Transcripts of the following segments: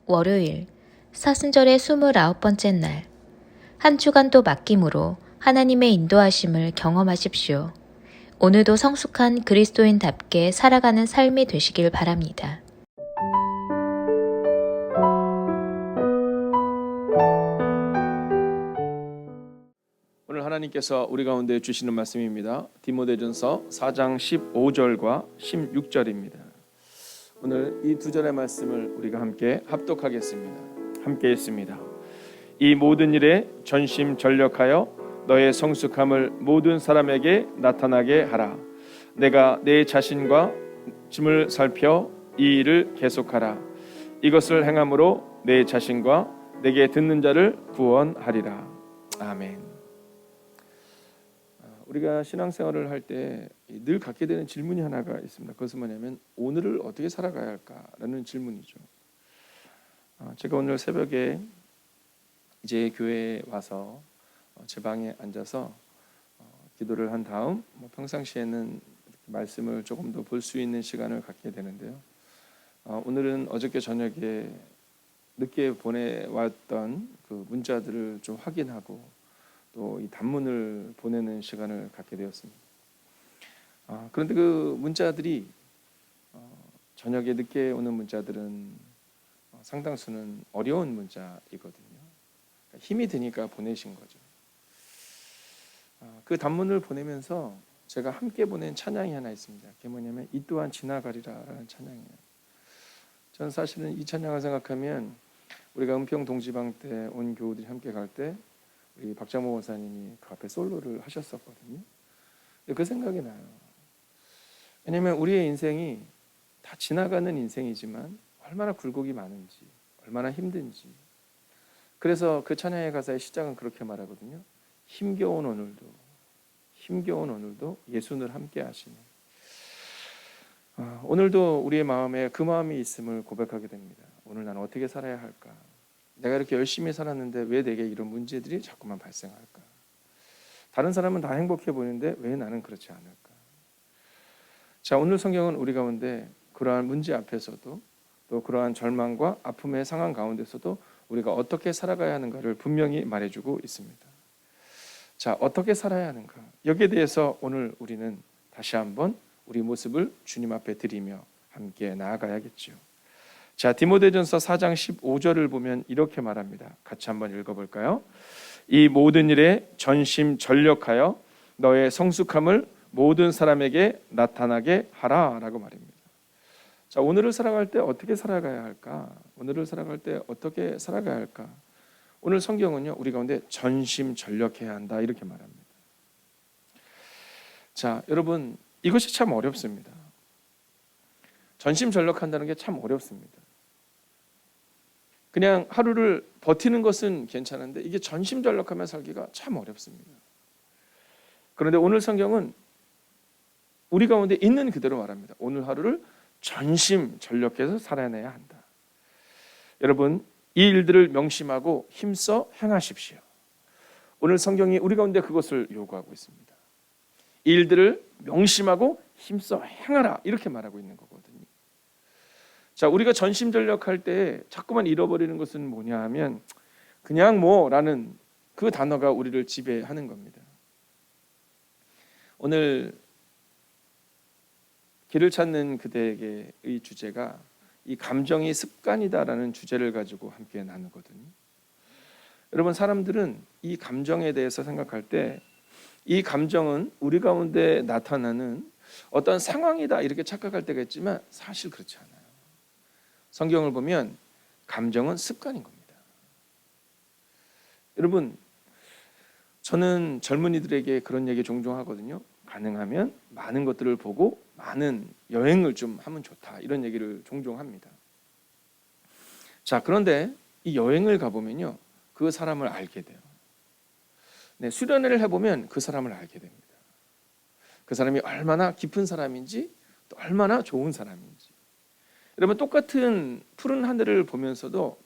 월요일 사순절의 29번째 날, 한 주간도 맡김으로 하나님의 인도하심을 경험하십시오. 오늘도 성숙한 그리스도인답게 살아가는 삶이 되시길 바랍니다. 오늘 하나님께서 우리 가운데 주시는 말씀입니다. 디모데전서 4장 15절과 16절입니다. 오늘 이 두 절의 말씀을 우리가 함께 합독하겠습니다. 함께 했습니다. 이 모든 일에 전심전력하여 너의 성숙함을 모든 사람에게 나타나게 하라. 내가 내 자신과 짐을 살펴 이 일을 계속하라. 이것을 행함으로 내 자신과 내게 듣는 자를 구원하리라. 아멘. 우리가 신앙생활을 할 때 늘 갖게 되는 질문이 하나가 있습니다. 그것은 뭐냐면 오늘을 어떻게 살아가야 할까라는 질문이죠. 제가 오늘 새벽에 이제 교회에 와서 제 방에 앉아서 기도를 한 다음 평상시에는 말씀을 조금 더 볼 수 있는 시간을 갖게 되는데요. 오늘은 어저께 저녁에 늦게 보내왔던 그 문자들을 좀 확인하고 또 이 단문을 보내는 시간을 갖게 되었습니다. 그런데 그 문자들이 저녁에 늦게 오는 문자들은 상당수는 어려운 문자이거든요. 그러니까 힘이 드니까 보내신 거죠. 그 단문을 보내면서 제가 함께 보낸 찬양이 하나 있습니다. 그게 뭐냐면 이 또한 지나가리라라는 찬양이에요. 저는 사실은 이 찬양을 생각하면 우리가 은평 동지방 때 온 교우들이 함께 갈 때 우리 박장모 원사님이 그 앞에 솔로를 하셨었거든요. 그 생각이 나요. 왜냐하면 우리의 인생이 다 지나가는 인생이지만 얼마나 굴곡이 많은지, 얼마나 힘든지. 그래서 그 찬양의 가사의 시작은 그렇게 말하거든요. 힘겨운 오늘도 예수를 함께 하시네. 오늘도 우리의 마음에 그 마음이 있음을 고백하게 됩니다. 오늘 나는 어떻게 살아야 할까? 내가 이렇게 열심히 살았는데 왜 내게 이런 문제들이 자꾸만 발생할까? 다른 사람은 다 행복해 보이는데 왜 나는 그렇지 않을까? 자, 오늘 성경은 우리 가운데 그러한 문제 앞에서도 또 그러한 절망과 아픔의 상황 가운데서도 우리가 어떻게 살아가야 하는가를 분명히 말해주고 있습니다. 자, 어떻게 살아야 하는가? 여기에 대해서 오늘 우리는 다시 한번 우리 모습을 주님 앞에 드리며 함께 나아가야겠죠. 자, 디모데전서 4장 15절을 보면 이렇게 말합니다. 같이 한번 읽어볼까요? 이 모든 일에 전심전력하여 너의 성숙함을 모든 사람에게 나타나게 하라라고 말입니다. 자, 오늘을 살아갈 때 어떻게 살아가야 할까? 오늘을 살아갈 때 어떻게 살아가야 할까? 오늘 성경은요, 우리 가운데 전심전력해야 한다 이렇게 말합니다. 자, 여러분, 이것이 참 어렵습니다. 전심전력한다는 게 참 어렵습니다. 그냥 하루를 버티는 것은 괜찮은데 이게 전심전력하며 살기가 참 어렵습니다. 그런데 오늘 성경은 우리 가운데 있는 그대로 말합니다. 오늘 하루를 전심전력해서 살아내야 한다. 여러분, 이 일들을 명심하고 힘써 행하십시오. 오늘 성경이 우리 가운데 그것을 요구하고 있습니다. 이 일들을 명심하고 힘써 행하라 이렇게 말하고 있는 거거든요. 자, 우리가 전심전력할 때 자꾸만 잃어버리는 것은 뭐냐 하면 그냥 뭐라는 그 단어가 우리를 지배하는 겁니다. 오늘 길을 찾는 그대에게의 주제가 이 감정이 습관이다라는 주제를 가지고 함께 나누거든요. 여러분, 사람들은 이 감정에 대해서 생각할 때 이 감정은 우리 가운데 나타나는 어떤 상황이다 이렇게 착각할 때가 있지만 사실 그렇지 않아요. 성경을 보면 감정은 습관인 겁니다. 여러분, 저는 젊은이들에게 그런 얘기 종종 하거든요. 가능하면 많은 것들을 보고 많은 여행을 좀 하면 좋다 이런 얘기를 종종 합니다. 자, 그런데 이 여행을 가보면요, 그 사람을 알게 돼요. 네, 수련회를 해보면 그 사람을 알게 됩니다. 그 사람이 얼마나 깊은 사람인지 또 얼마나 좋은 사람인지. 여러분, 똑같은 푸른 하늘을 보면서도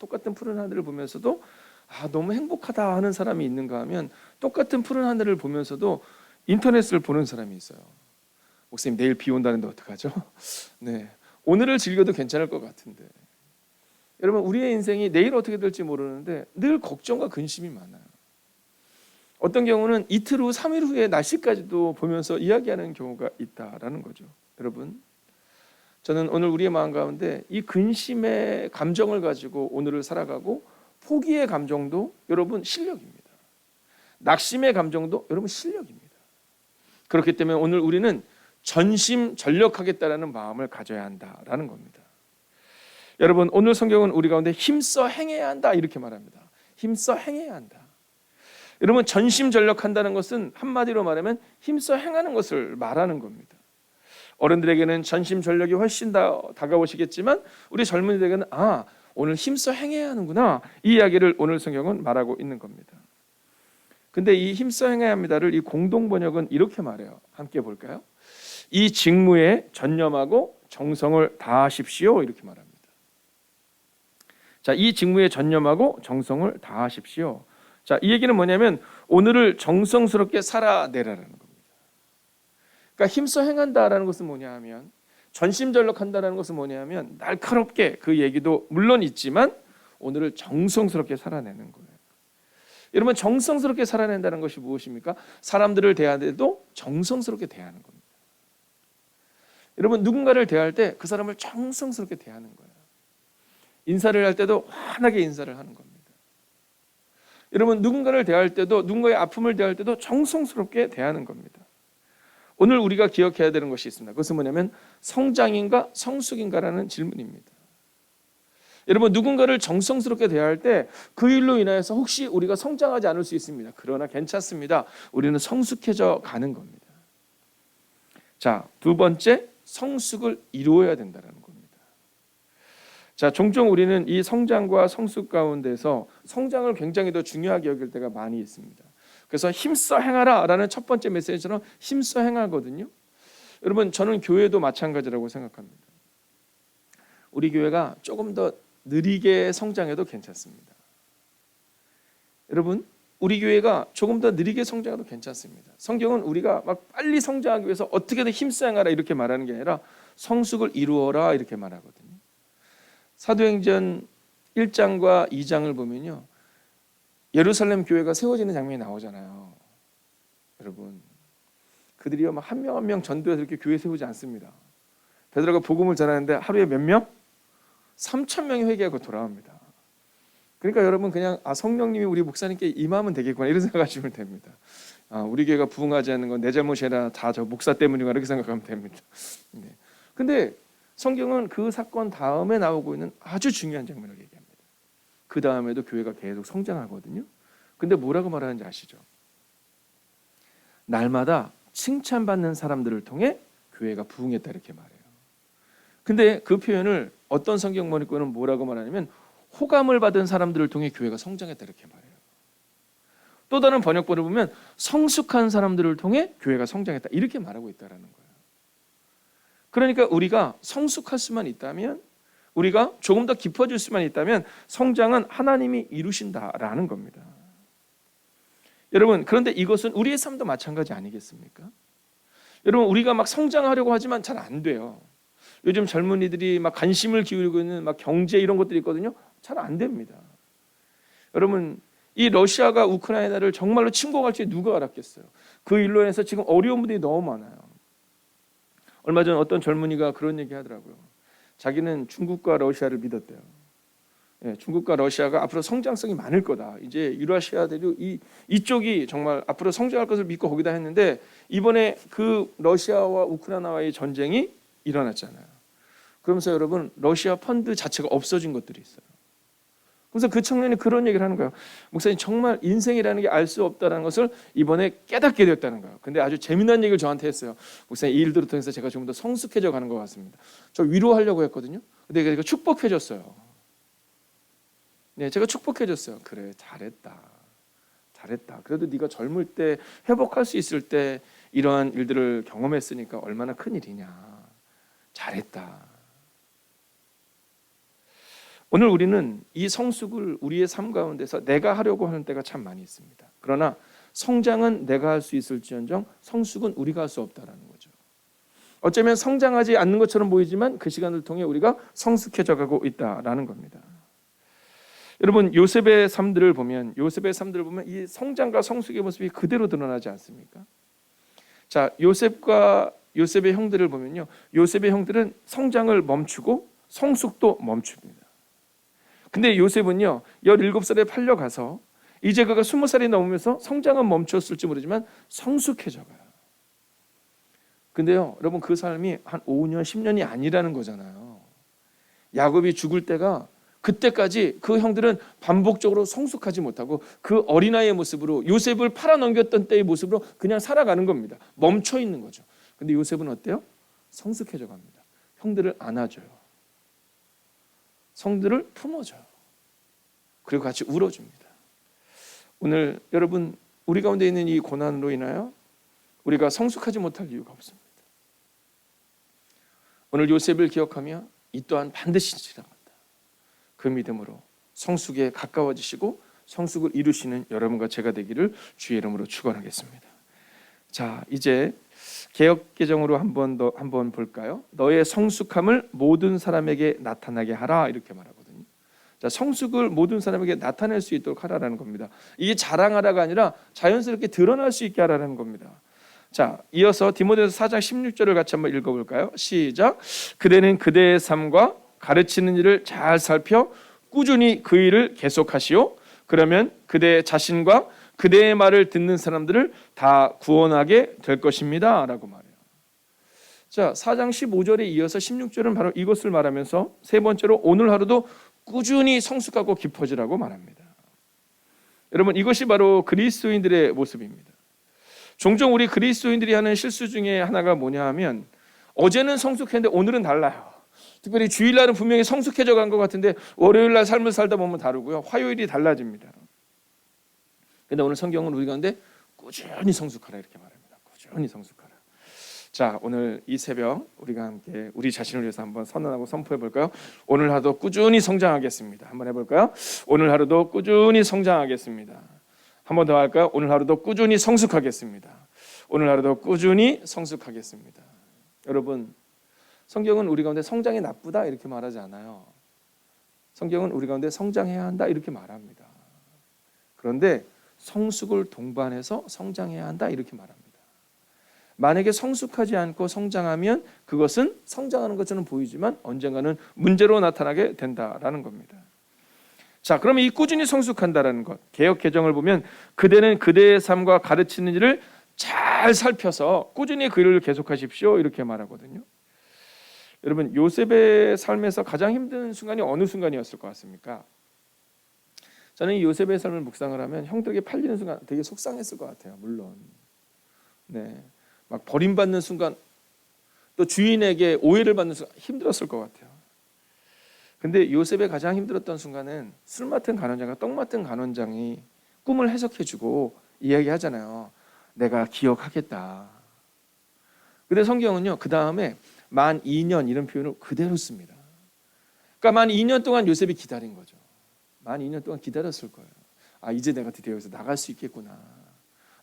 너무 행복하다 하는 사람이 있는가 하면 똑같은 푸른 하늘을 보면서도 인터넷을 보는 사람이 있어요. 목사님, 내일 비 온다는데 어떡하죠? 네, 오늘을 즐겨도 괜찮을 것 같은데. 여러분, 우리의 인생이 내일 어떻게 될지 모르는데 늘 걱정과 근심이 많아요. 어떤 경우는 이틀 후, 3일 후의 날씨까지도 보면서 이야기하는 경우가 있다라는 거죠. 여러분, 저는 오늘 우리의 마음 가운데 이 근심의 감정을 가지고 오늘을 살아가고, 포기의 감정도 여러분 실력입니다. 낙심의 감정도 여러분 실력입니다. 그렇기 때문에 오늘 우리는 전심전력하겠다라는 마음을 가져야 한다라는 겁니다. 여러분, 오늘 성경은 우리 가운데 힘써 행해야 한다 이렇게 말합니다. 힘써 행해야 한다. 여러분, 전심전력한다는 것은 한마디로 말하면 힘써 행하는 것을 말하는 겁니다. 어른들에게는 전심전력이 훨씬 더 다가오시겠지만 우리 젊은이들에게는 오늘 힘써 행해야 하는구나, 이 이야기를 오늘 성경은 말하고 있는 겁니다. 근데 이 힘써 행해야 합니다를 이 공동번역은 이렇게 말해요. 함께 볼까요? 이 직무에 전념하고 정성을 다하십시오, 이렇게 말합니다. 자, 이 직무에 전념하고 정성을 다하십시오. 자, 이 얘기는 뭐냐면 오늘을 정성스럽게 살아내라는 겁니다. 그러니까 힘써 행한다라는 것은 뭐냐 하면, 전심전력한다라는 것은 뭐냐 하면 날카롭게, 그 얘기도 물론 있지만 오늘을 정성스럽게 살아내는 거예요. 여러분, 정성스럽게 살아낸다는 것이 무엇입니까? 사람들을 대할 때도 정성스럽게 대하는 겁니다. 여러분, 누군가를 대할 때 그 사람을 정성스럽게 대하는 거예요. 인사를 할 때도 환하게 인사를 하는 겁니다. 여러분, 누군가를 대할 때도, 누군가의 아픔을 대할 때도 정성스럽게 대하는 겁니다. 오늘 우리가 기억해야 되는 것이 있습니다. 그것은 뭐냐면 성장인가 성숙인가라는 질문입니다. 여러분, 누군가를 정성스럽게 대할 때 그 일로 인하여서 혹시 우리가 성장하지 않을 수 있습니다. 그러나 괜찮습니다. 우리는 성숙해져 가는 겁니다. 자, 두 번째, 성숙을 이루어야 된다는 겁니다. 자, 종종 우리는 이 성장과 성숙 가운데서 성장을 굉장히 더 중요하게 여길 때가 많이 있습니다. 그래서 힘써 행하라 라는 첫 번째 메시지처럼 힘써 행하거든요. 여러분, 저는 교회도 마찬가지라고 생각합니다. 우리 교회가 조금 더 느리게 성장해도 괜찮습니다. 여러분, 우리 교회가 조금 더 느리게 성장해도 괜찮습니다. 성경은 우리가 막 빨리 성장하기 위해서 어떻게든 힘써 행하라 이렇게 말하는 게 아니라 성숙을 이루어라 이렇게 말하거든요. 사도행전 1장과 2장을 보면요, 예루살렘 교회가 세워지는 장면이 나오잖아요. 여러분, 그들이요 막 한 명 한 명 전도해서 이렇게 교회 세우지 않습니다. 베드로가 복음을 전하는데 하루에 몇 명? 3,000명이 회개하고 돌아옵니다. 그러니까 여러분, 그냥 성령님이 우리 목사님께 임하면 되겠구나 이런 생각하시면 됩니다. 우리 교회가 부흥하지 않는 건 내 잘못이 아니라 다 저 목사 때문이구나 이렇게 생각하면 됩니다. 네. 근데 성경은 그 사건 다음에 나오고 있는 아주 중요한 장면을 얘기합니다. 그 다음에도 교회가 계속 성장하거든요. 근데 뭐라고 말하는지 아시죠? 날마다 칭찬받는 사람들을 통해 교회가 부흥했다 이렇게 말해요. 근데 그 표현을 어떤 성경 번역본은 뭐라고 말하냐면 호감을 받은 사람들을 통해 교회가 성장했다 이렇게 말해요. 또 다른 번역본을 보면 성숙한 사람들을 통해 교회가 성장했다 이렇게 말하고 있다는 거예요. 그러니까 우리가 성숙할 수만 있다면, 우리가 조금 더 깊어질 수만 있다면 성장은 하나님이 이루신다라는 겁니다. 여러분, 그런데 이것은 우리의 삶도 마찬가지 아니겠습니까? 여러분, 우리가 막 성장하려고 하지만 잘 안 돼요. 요즘 젊은이들이 막 관심을 기울이고 있는 막 경제 이런 것들이 있거든요. 잘 안 됩니다. 여러분, 이 러시아가 우크라이나를 정말로 침공할 줄 누가 알았겠어요? 그 일로 인해서 지금 어려운 분들이 너무 많아요. 얼마 전 어떤 젊은이가 그런 얘기 하더라고요. 자기는 중국과 러시아를 믿었대요. 중국과 러시아가 앞으로 성장성이 많을 거다. 이제 유라시아들이 이쪽이 정말 앞으로 성장할 것을 믿고 거기다 했는데, 이번에 그 러시아와 우크라이나와의 전쟁이 일어났잖아요. 그러면서 여러분, 러시아 펀드 자체가 없어진 것들이 있어요. 그래서 그 청년이 그런 얘기를 하는 거예요. 목사님, 정말 인생이라는 게 알 수 없다는 것을 이번에 깨닫게 되었다는 거예요. 근데 아주 재미난 얘기를 저한테 했어요. 목사님, 이 일들을 통해서 제가 조금 더 성숙해져 가는 것 같습니다. 저 위로하려고 했거든요. 근데 제가 축복해줬어요. 네, 제가 축복해줬어요. 그래, 잘했다. 그래도 네가 젊을 때 회복할 수 있을 때 이러한 일들을 경험했으니까 얼마나 큰 일이냐. 잘했다. 오늘 우리는 이 성숙을 우리의 삶 가운데서 내가 하려고 하는 때가 참 많이 있습니다. 그러나 성장은 내가 할 수 있을지언정 성숙은 우리가 할 수 없다라는 거죠. 어쩌면 성장하지 않는 것처럼 보이지만 그 시간을 통해 우리가 성숙해져 가고 있다라는 겁니다. 여러분 요셉의 삶들을 보면 이 성장과 성숙의 모습이 그대로 드러나지 않습니까? 자, 요셉의 형들을 보면요, 요셉의 형들은 성장을 멈추고 성숙도 멈춥니다. 근데 요셉은요 17살에 팔려가서 이제 그가 20살이 넘으면서 성장은 멈췄을지 모르지만 성숙해져가요. 근데요 여러분 그 삶이 한 5년 10년이 아니라는 거잖아요. 야곱이 죽을 때가 그때까지 그 형들은 반복적으로 성숙하지 못하고 그 어린아이의 모습으로 요셉을 팔아넘겼던 때의 모습으로 그냥 살아가는 겁니다. 멈춰 있는 거죠. 근데 요셉은 어때요? 성숙해져 갑니다. 형들을 안아줘요. 성들을 품어줘요. 그리고 같이 울어줍니다. 오늘 여러분 우리 가운데 있는 이 고난으로 인하여 우리가 성숙하지 못할 이유가 없습니다. 오늘 요셉을 기억하며 이 또한 반드시 지나간다. 그 믿음으로 성숙에 가까워지시고 성숙을 이루시는 여러분과 제가 되기를 주의 이름으로 축원하겠습니다. 자, 이제 개역개정으로 한번 볼까요? 너의 성숙함을 모든 사람에게 나타나게 하라 이렇게 말하거든요. 자, 성숙을 모든 사람에게 나타낼 수 있도록 하라라는 겁니다. 이게 자랑하라가 아니라 자연스럽게 드러날 수 있게 하라는 겁니다. 자, 이어서 디모데후서 4장 16절을 같이 한번 읽어볼까요? 시작. 그대는 그대의 삶과 가르치는 일을 잘 살펴 꾸준히 그 일을 계속하시오. 그러면 그대 자신과 그대의 말을 듣는 사람들을 다 구원하게 될 것입니다 라고 말해요. 자, 4장 15절에 이어서 16절은 바로 이것을 말하면서 세 번째로 오늘 하루도 꾸준히 성숙하고 깊어지라고 말합니다. 여러분 이것이 바로 그리스도인들의 모습입니다. 종종 우리 그리스도인들이 하는 실수 중에 하나가 뭐냐 하면 어제는 성숙했는데 오늘은 달라요. 특별히 주일날은 분명히 성숙해져 간 것 같은데 월요일날 삶을 살다 보면 다르고요. 화요일이 달라집니다. 그런데 오늘 성경은 우리 가운데 꾸준히 성숙하라 이렇게 말합니다. 꾸준히 성숙하라. 자, 오늘 이 새벽 우리가 함께 우리 자신을 위해서 한번 선언하고 선포해 볼까요? 오늘 하루도 꾸준히 성장하겠습니다. 한번 해볼까요? 오늘 하루도 꾸준히 성장하겠습니다. 한 번 더 할까요? 오늘 하루도 꾸준히 성숙하겠습니다. 오늘 하루도 꾸준히 성숙하겠습니다. 여러분 성경은 우리 가운데 성장이 나쁘다 이렇게 말하지 않아요. 성경은 우리 가운데 성장해야 한다 이렇게 말합니다. 그런데 성숙을 동반해서 성장해야 한다 이렇게 말합니다. 만약에 성숙하지 않고 성장하면 그것은 성장하는 것처럼 보이지만 언젠가는 문제로 나타나게 된다라는 겁니다. 자, 그러면 이 꾸준히 성숙한다라는 것, 개역 개정을 보면 그대는 그대의 삶과 가르치는 일을 잘 살펴서 꾸준히 그 일을 계속하십시오 이렇게 말하거든요. 여러분 요셉의 삶에서 가장 힘든 순간이 어느 순간이었을 것 같습니까? 저는 이 요셉의 삶을 묵상을 하면 형들에게 팔리는 순간 되게 속상했을 것 같아요. 물론 네, 막 버림받는 순간 또 주인에게 오해를 받는 순간 힘들었을 것 같아요. 근데 요셉의 가장 힘들었던 순간은 술 맡은 간원장과 떡 맡은 간원장이 꿈을 해석해주고 이야기하잖아요. 내가 기억하겠다. 근데 성경은요 그 다음에 만 2년 이런 표현을 그대로 씁니다. 그러니까 만 2년 동안 요셉이 기다린 거죠. 만 2년 동안 기다렸을 거예요. 아, 이제 내가 드디어 여기서 나갈 수 있겠구나.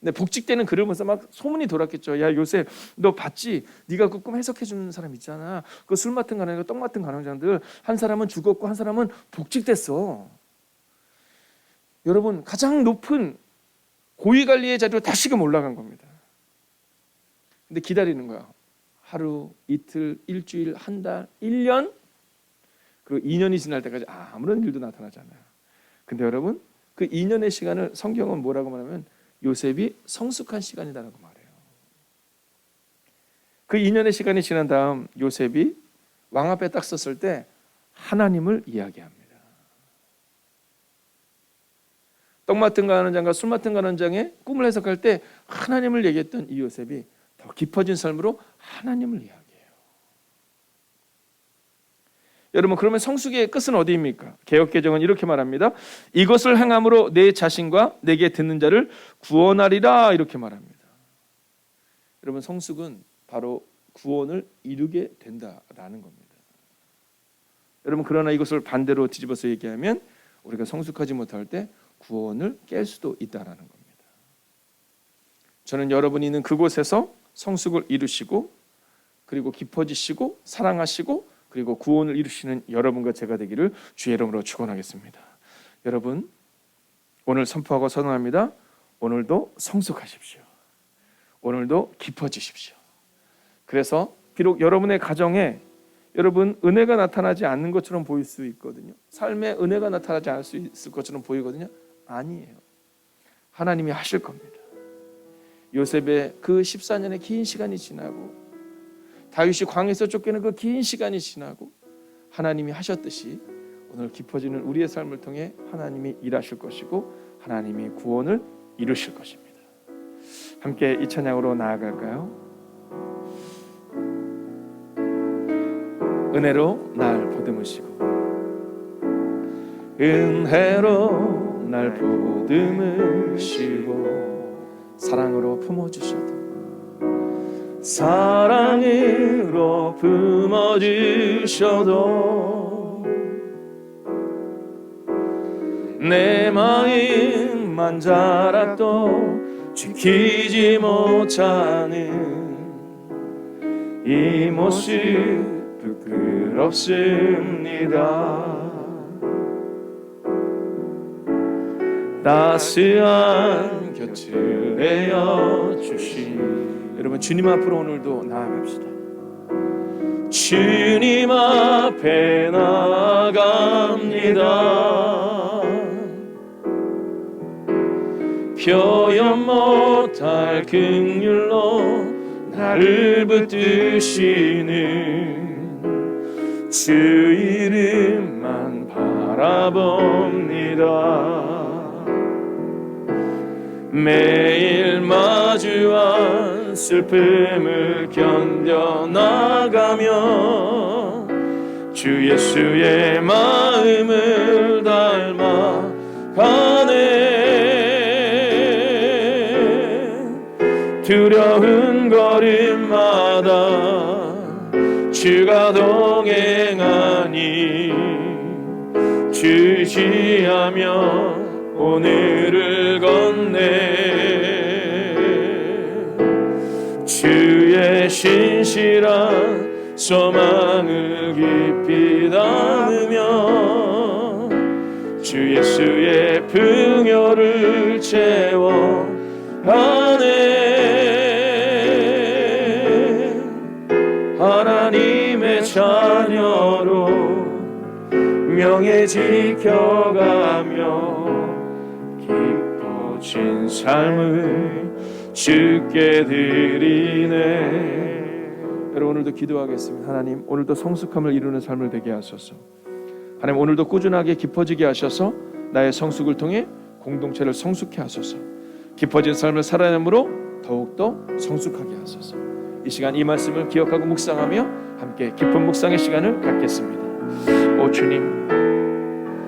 근데 복직되는 글을 보면서 막 소문이 돌았겠죠. 야 요셉 너 봤지? 네가 그 꿈 해석해 주는 사람 있잖아. 그 술 맡은 간원장과 떡 맡은 간원장들 한 사람은 죽었고 한 사람은 복직됐어. 여러분 가장 높은 고위관리의 자리로 다시금 올라간 겁니다. 근데 기다리는 거야. 하루, 이틀, 일주일, 한 달, 1년 그리고 2년이 지날 때까지 아무런 일도 나타나지 않아요. 근데 여러분 그 2년의 시간을 성경은 뭐라고 말하면 요셉이 성숙한 시간이다라고 말해요. 그 2년의 시간이 지난 다음 요셉이 왕 앞에 딱 섰을 때 하나님을 이야기합니다. 떡 맡은 간원장과 술 맡은 간원장의 꿈을 해석할 때 하나님을 얘기했던 이 요셉이 더 깊어진 삶으로 하나님을 이야기해요. 여러분 그러면 성숙의 끝은 어디입니까? 개역개정은 이렇게 말합니다. 이것을 행함으로 내 자신과 내게 듣는 자를 구원하리라 이렇게 말합니다. 여러분 성숙은 바로 구원을 이루게 된다라는 겁니다. 여러분 그러나 이것을 반대로 뒤집어서 얘기하면 우리가 성숙하지 못할 때 구원을 깰 수도 있다라는 겁니다. 저는 여러분이 있는 그곳에서 성숙을 이루시고 그리고 깊어지시고 사랑하시고 그리고 구원을 이루시는 여러분과 제가 되기를 주의 이름으로 축원하겠습니다. 여러분, 오늘 선포하고 선언합니다. 오늘도 성숙하십시오. 오늘도 깊어지십시오. 그래서 비록 여러분의 가정에 여러분 은혜가 나타나지 않는 것처럼 보일 수 있거든요. 삶에 은혜가 나타나지 않을 수 있을 것처럼 보이거든요. 아니에요. 하나님이 하실 겁니다. 요셉의 그 14년의 긴 시간이 지나고 다윗이 광야에서 쫓기는 그 긴 시간이 지나고 하나님이 하셨듯이 오늘 깊어지는 우리의 삶을 통해 하나님이 일하실 것이고 하나님이 구원을 이루실 것입니다. 함께 이 찬양으로 나아갈까요? 은혜로 날 보듬으시고 은혜로 날 보듬으시고 사랑으로 품어주셔도 사랑으로 품어주셔도 내 마음만 자라도 지키지 못하는 이 모습 부끄럽습니다. 따스한 곁을 내어주신 여러분, 주님 앞으로 오늘도 나아갑시다. 주님 앞에 나아갑니다. 표현 못할 긍휼로 나를 붙드시는 주 이름만 바라봅니다. 매일 마주한 슬픔을 견뎌나가며 주 예수의 마음을 닮아가네. 두려운 걸음마다 주가 동행하니 주시하며 오늘을 건네. 주의 신실한 소망을 깊이 담으며 주 예수의 풍요를 채워가네. 하나님의 자녀로 명예 지켜가며 기뻐진 삶을 주께 드리네. 여러분, 오늘도 기도하겠습니다. 하나님, 오늘도 성숙함을 이루는 삶을 되게 하소서. 하나님, 오늘도 꾸준하게 깊어지게 하셔서 나의 성숙을 통해 공동체를 성숙케 하소서. 깊어진 삶을 살아남으로 더욱더 성숙하게 하소서. 이 시간 이 말씀을 기억하고 묵상하며 함께 깊은 묵상의 시간을 갖겠습니다. 오 주님,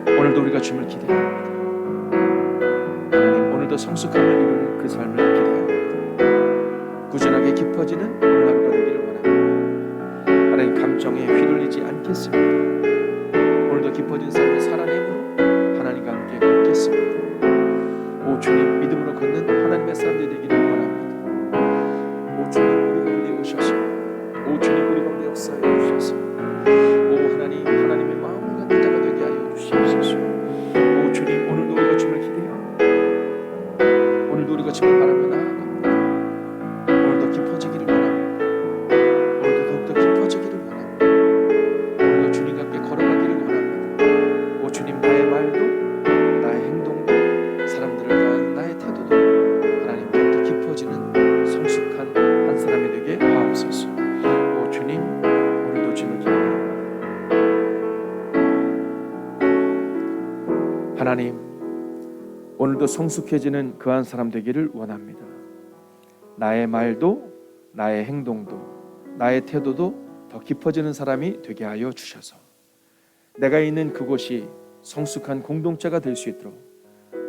오늘도 우리가 주님을 기대합니다. 하나님, 오늘도 성숙함을 이루는 그 삶을 기대합니다. 꾸준하게 깊어지는 오늘 하루가 되기를 원합니다. 하나님, 감정에 휘둘리지 않겠습니다. 오늘도 깊어진 삶을 살아내므로 하나님과 함께 걷겠습니다. 오 주님, 믿음으로 걷는 하나님의 사람들이 되기를 원합니다. 오 주님, 우리 가운데 오셔서 오 주님, 우리 가운데 역사해 주셔서 오 하나님, 하나님의 마음을 갖는 자가 되게 하여 주시옵소서. 오 주님, 오늘도 우리가 주님을 기대합니다. 오늘도 우리가 주님을 바라며 나아갑니다. 오늘도 깊어지기를 원합니다. 오늘도 더욱더 깊어지기를 원합니다. 오늘도 주님과 함께 걸어가기를 원합니다. 오 주님, 나의 말도 나의 행동도 사람들을 대하는 나의 태도도 하나님 더욱더 깊어지는 성숙한 한 사람이 되게 하옵소서. 오 주님, 오늘도 주님을 기대합니다. 하나님, 오늘도 성숙해지는 그 한 사람 되기를 원합니다. 나의 말도 나의 행동도 나의 태도도 더 깊어지는 사람이 되게 하여 주셔서 내가 있는 그곳이 성숙한 공동체가 될 수 있도록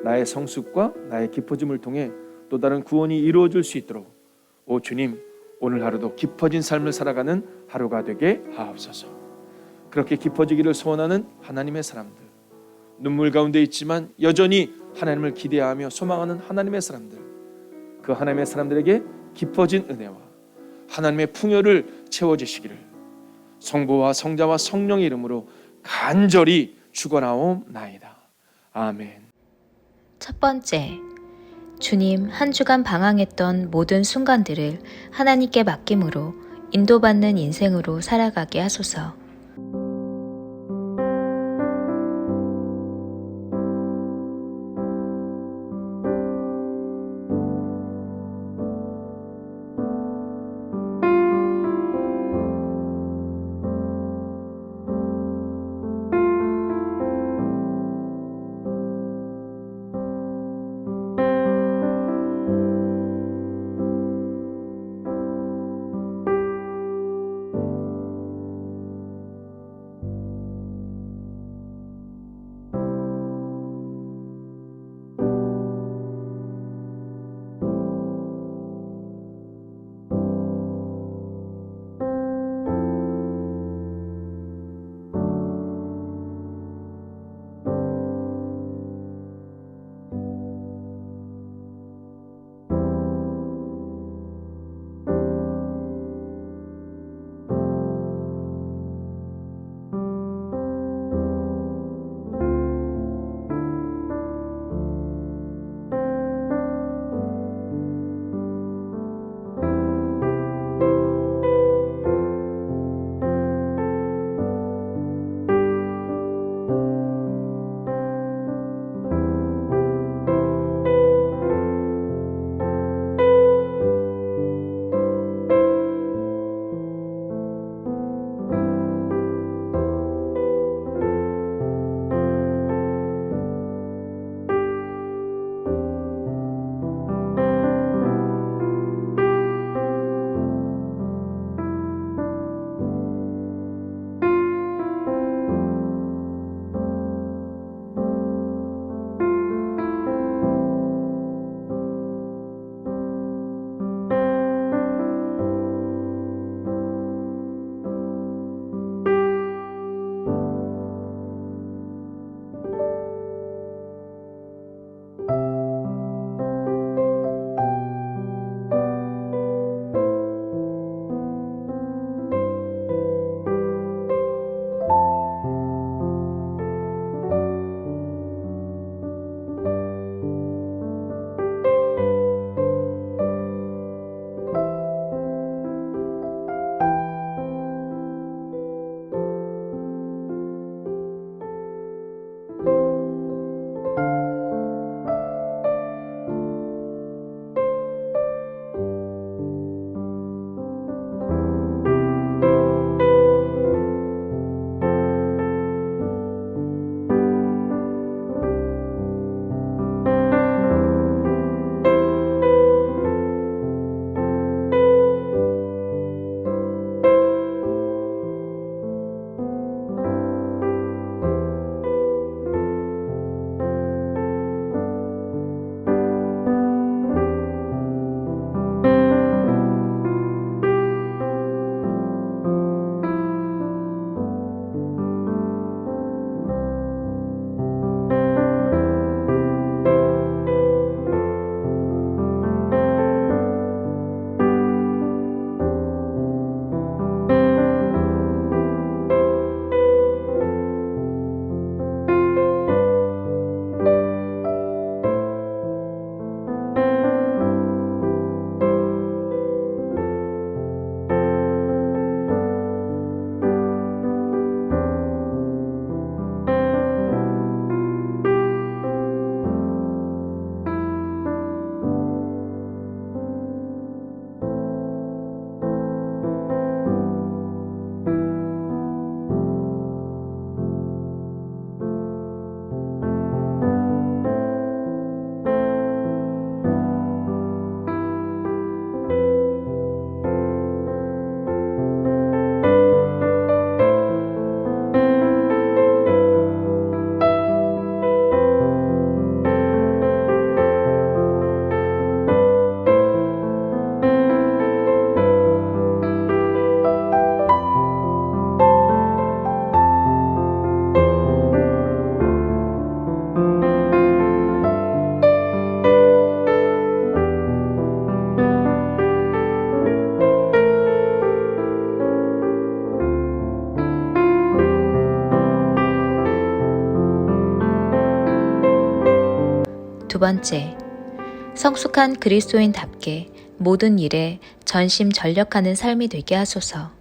나의 성숙과 나의 깊어짐을 통해 또 다른 구원이 이루어질 수 있도록 오 주님, 오늘 하루도 깊어진 삶을 살아가는 하루가 되게 하옵소서. 그렇게 깊어지기를 소원하는 하나님의 사람들, 눈물 가운데 있지만 여전히 하나님을 기대하며 소망하는 하나님의 사람들, 그 하나님의 사람들에게 깊어진 은혜와 하나님의 풍요를 채워주시기를 성부와 성자와 성령의 이름으로 간절히 축원하옵나이다. 아멘. 첫 번째, 주님, 한 주간 방황했던 모든 순간들을 하나님께 맡김으로 인도받는 인생으로 살아가게 하소서. 두 번째, 성숙한 그리스도인답게 모든 일에 전심전력하는 삶이 되게 하소서.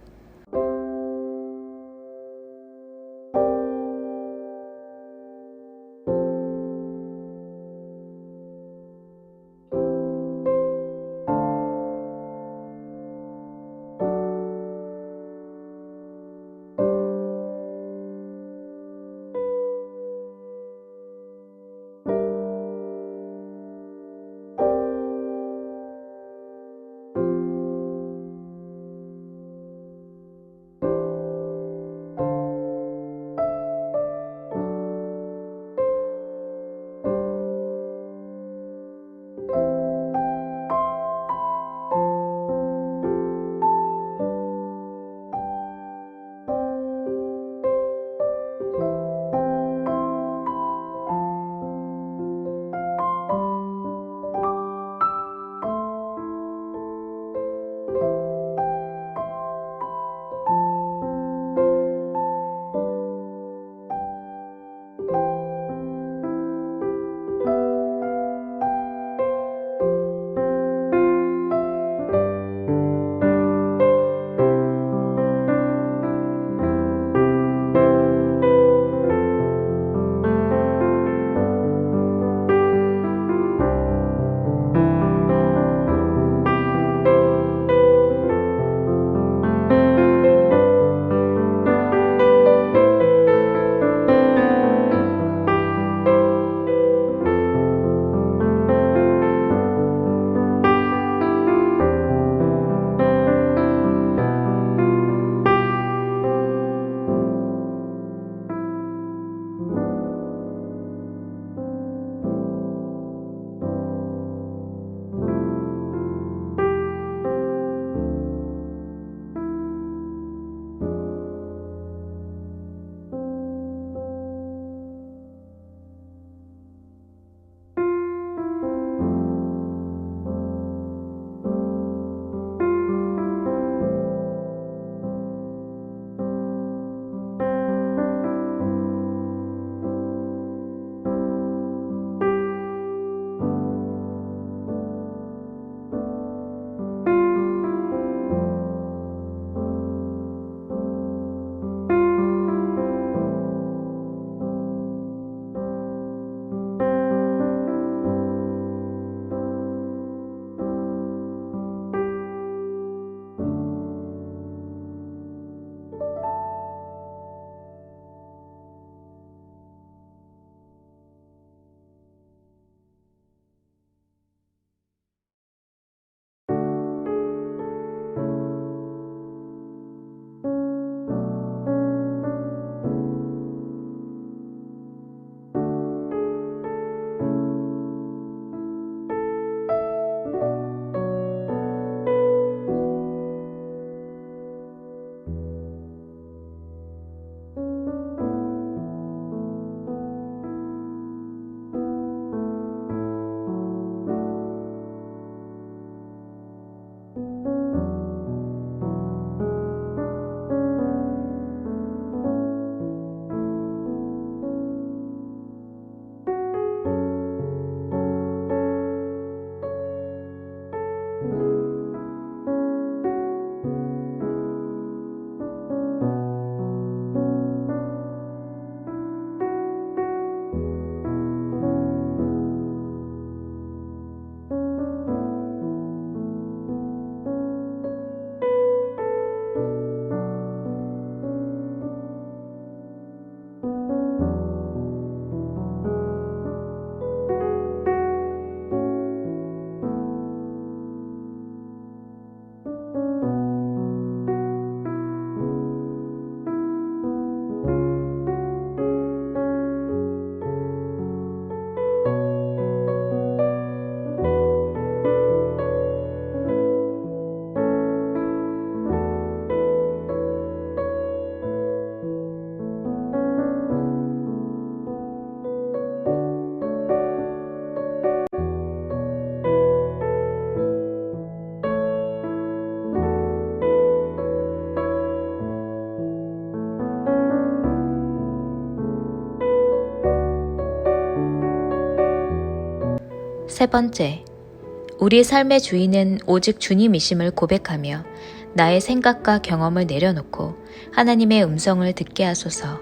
세 번째, 우리 삶의 주인은 오직 주님이심을 고백하며 나의 생각과 경험을 내려놓고 하나님의 음성을 듣게 하소서.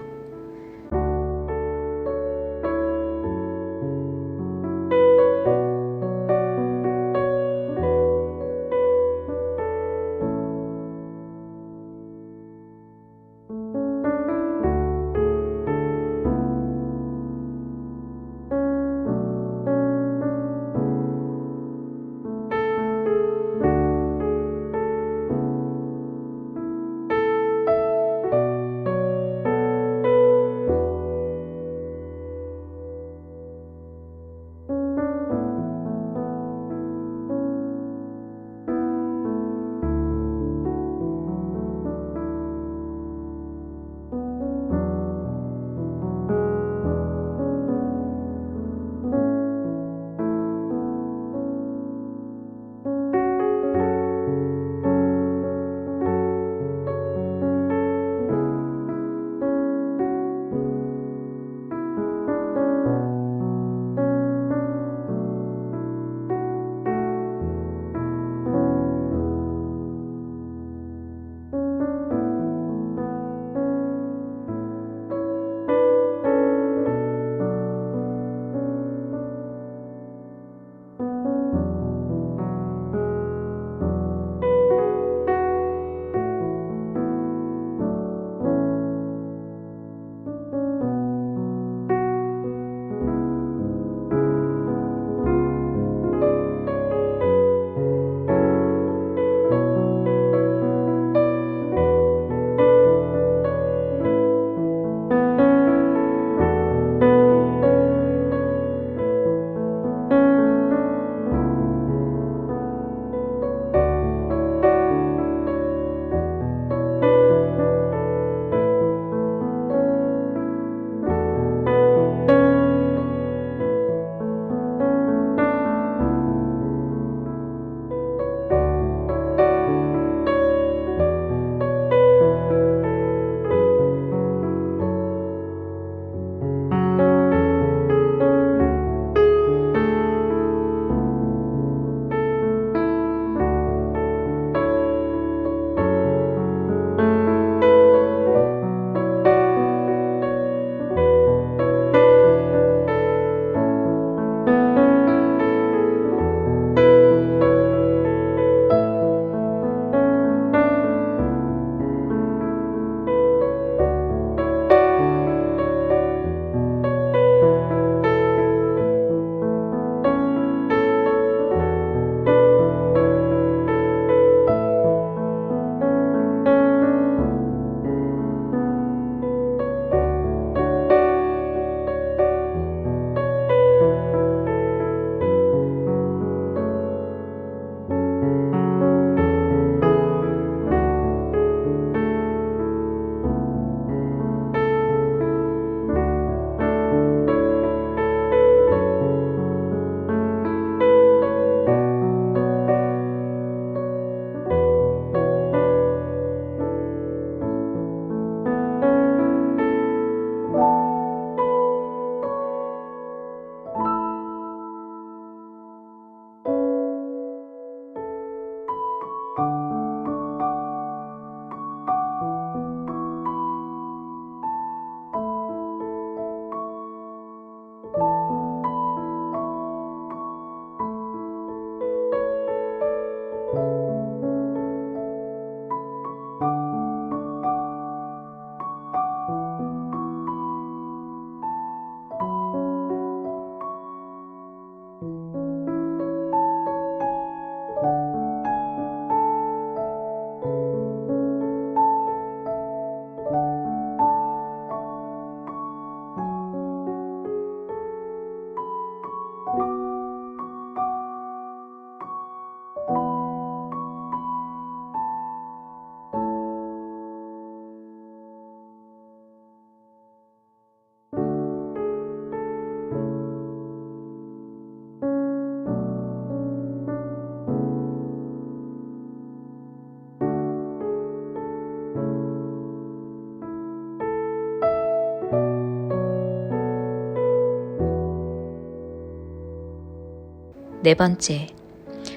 4번째,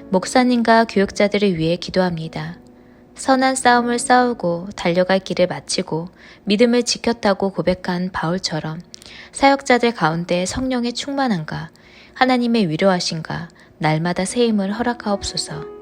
목사님과 교육자들을 위해 기도합니다. 선한 싸움을 싸우고 달려갈 길을 마치고 믿음을 지켰다고 고백한 바울처럼 사역자들 가운데 성령의 충만함과 하나님의 위로하심과 날마다 새 힘을 허락하옵소서.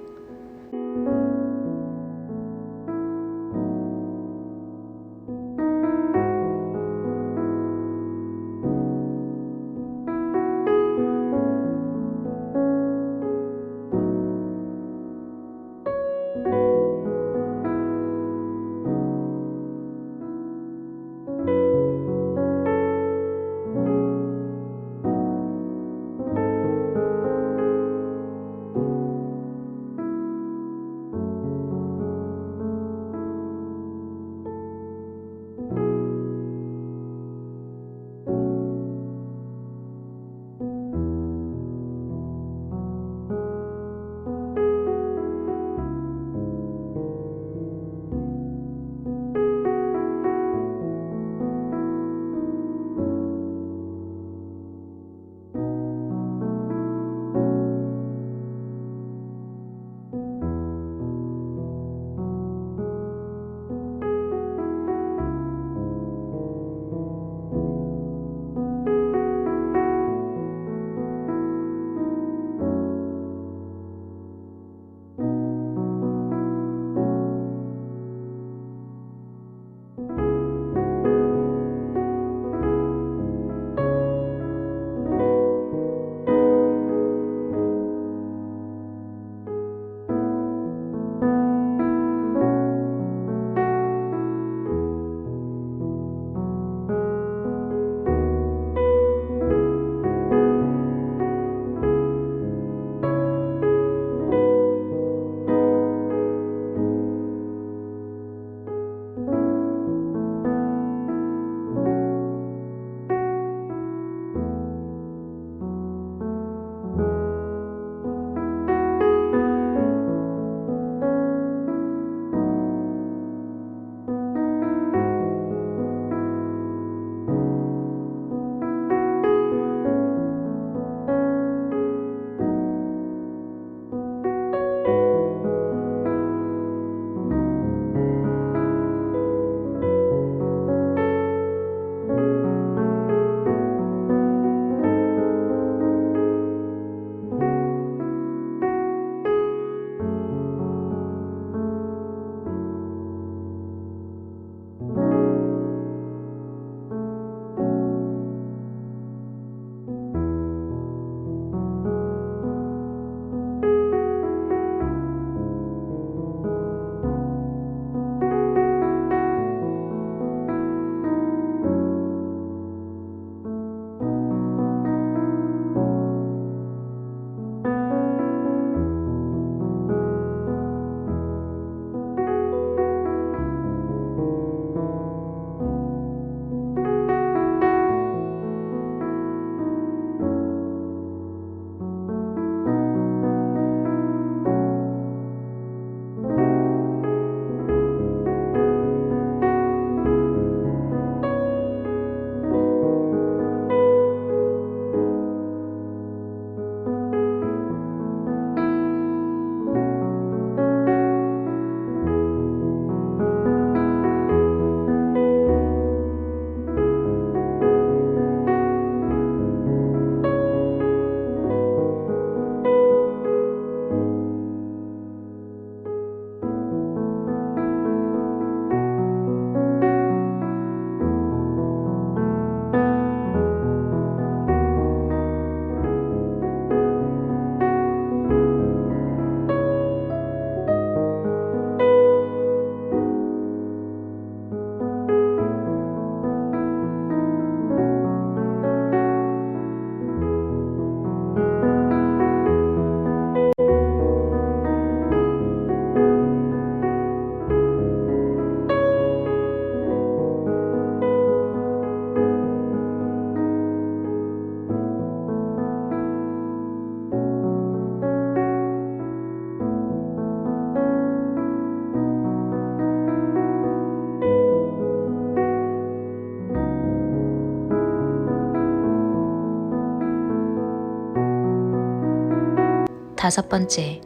5번째,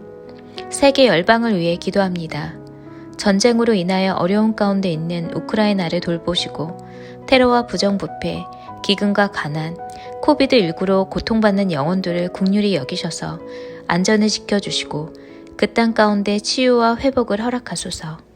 세계 열방을 위해 기도합니다. 전쟁으로 인하여 어려운 가운데 있는 우크라이나를 돌보시고 테러와 부정부패, 기근과 가난, 코비드19로 고통받는 영혼들을 긍휼히 여기셔서 안전을 지켜주시고 그 땅 가운데 치유와 회복을 허락하소서.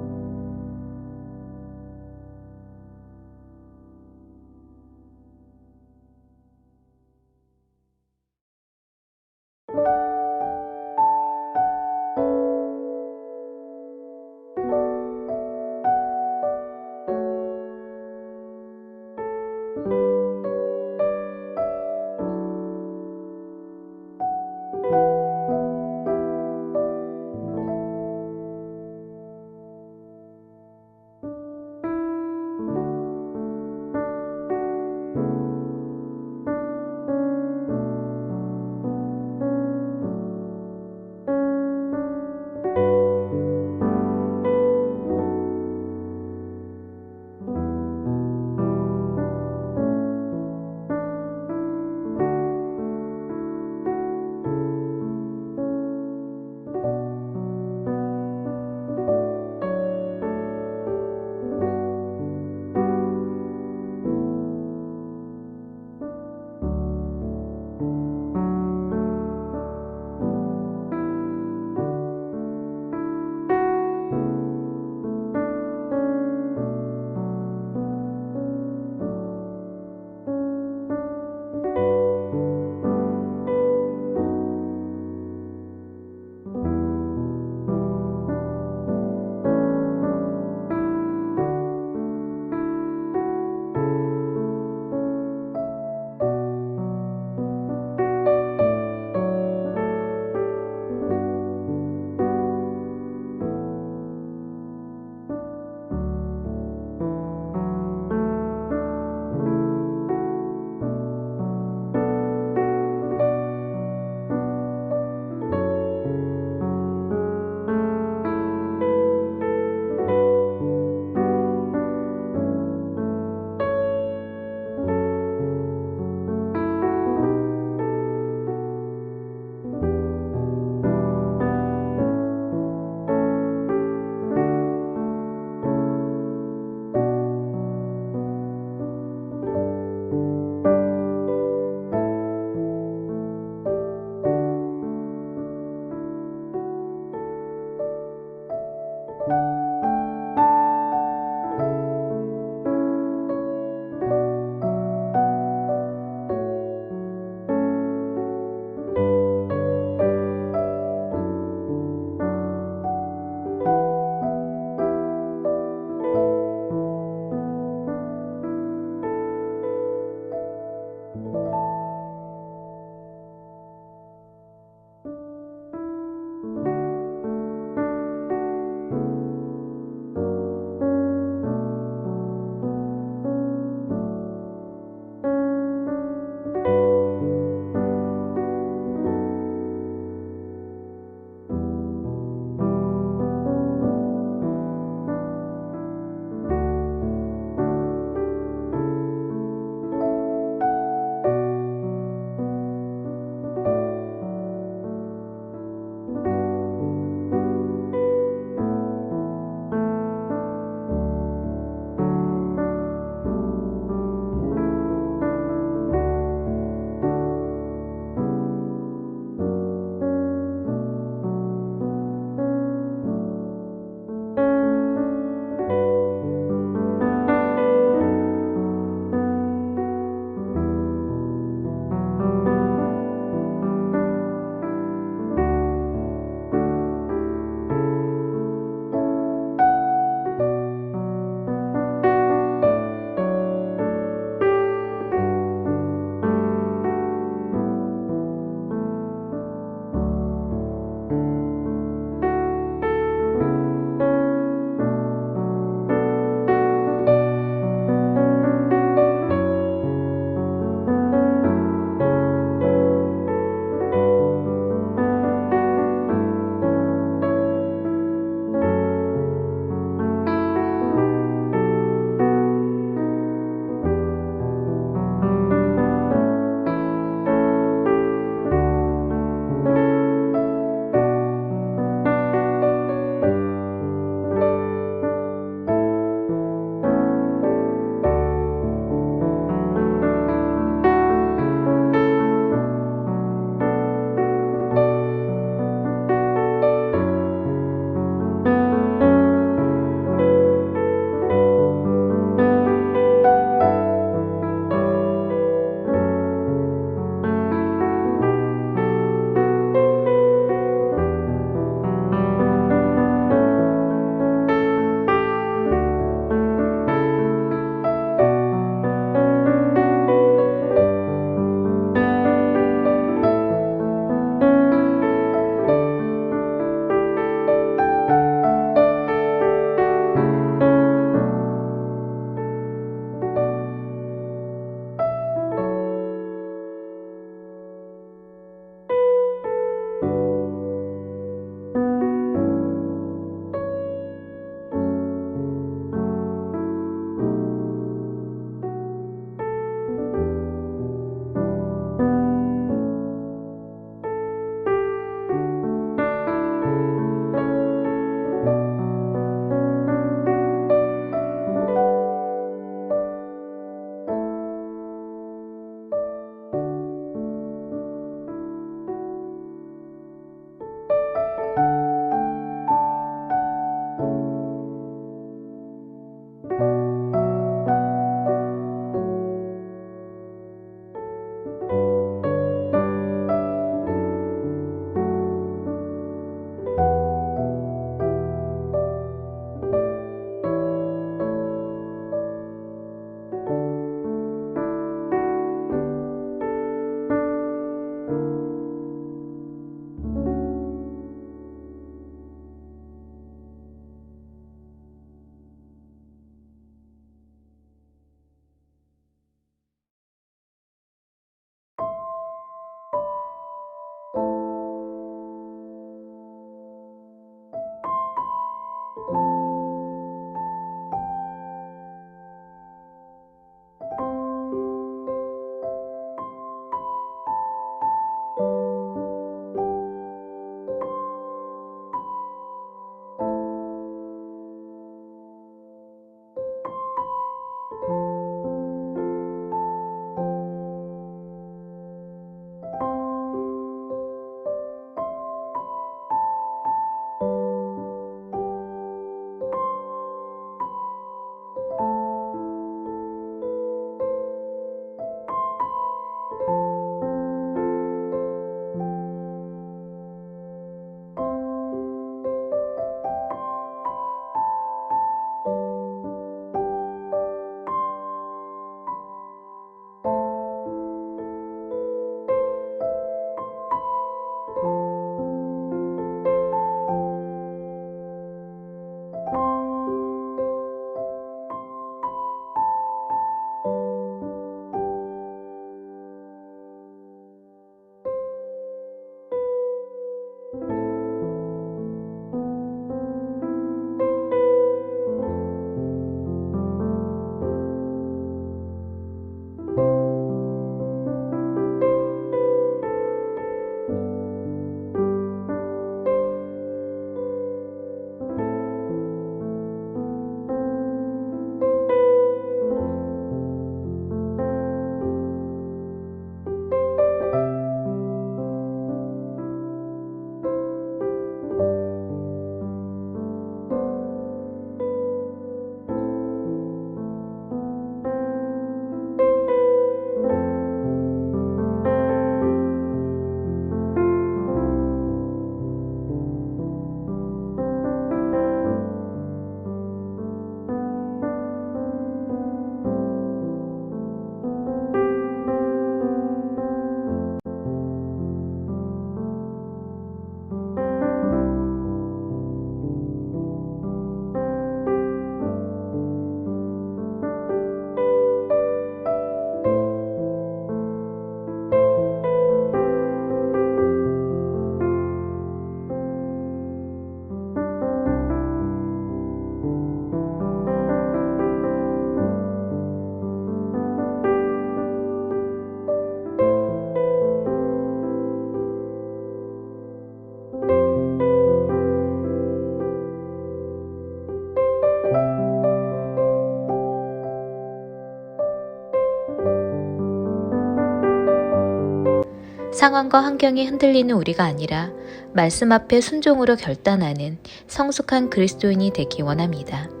상황과 환경이 흔들리는 우리가 아니라 말씀 앞에 순종으로 결단하는 성숙한 그리스도인이 되기 원합니다.